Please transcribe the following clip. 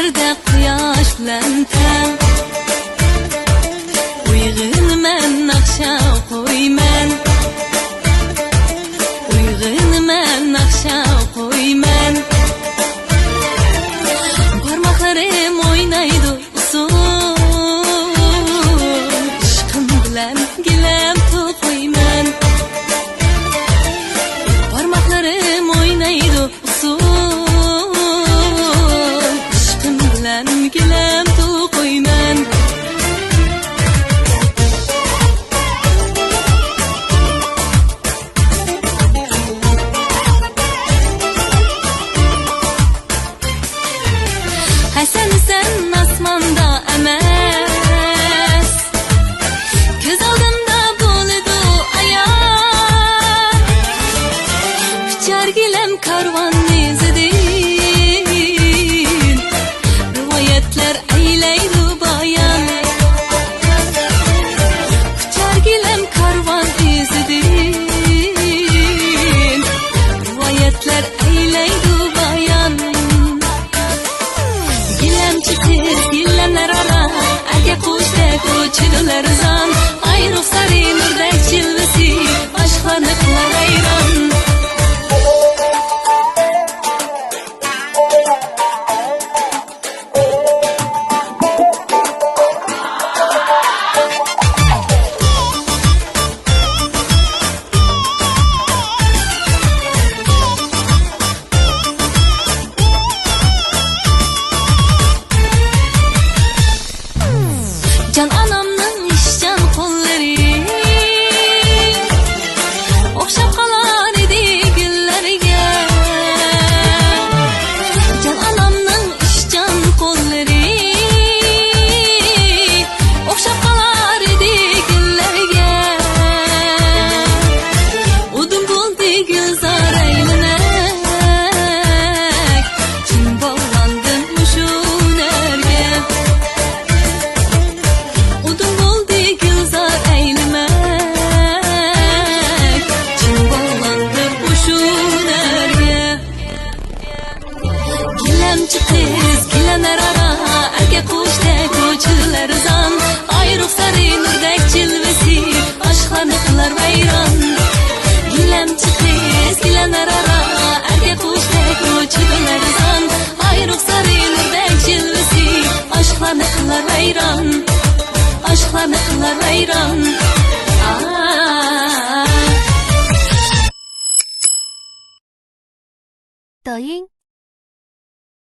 yerdə quyosh bilan tang. Uyg'onman naqsha qo'yman, uyg'onman naqsha qo'yman. Barmoqlarim o'ynaydi usul, ishqim bilan gilam to'qiyman. Barmoqlarim o'ynaydi usul, ishqim bilan gilam to'qiyman. Hasan sen asmanda emas, göz aldımda buldu ayar. Uçar gilem karvan izidin, rivayetler eyleydi bayan. Uçar gilem karvan izidin, rivayetler eyleydi bayan. Gilemler ara, erge kuştek uçudular zan. Ayrık sarı nurdek çilvesi, aşklarını kılar ayran. Can anamның işcan kolları, okşap kalar idi güllerge. Can anamның işcan kolları, okşap kalar idi güllerge. Udum buldu gülzar eylenek, çin bağlandım uşun erge. Udum buldu gülzar eylemek, çin bağlandı uşun erge. Gilemci kız gilener ara, erge kuştek uçular zan. Ayrık sarı nurdek çilvesi, aşklarını kılar vayran. Gilemci kız gilener ara, erge kuştek uçular zan. Ayrık sarı nurdek çilvesi, aşklarını kılar vayran. Aşklarını kılar vayran.抖音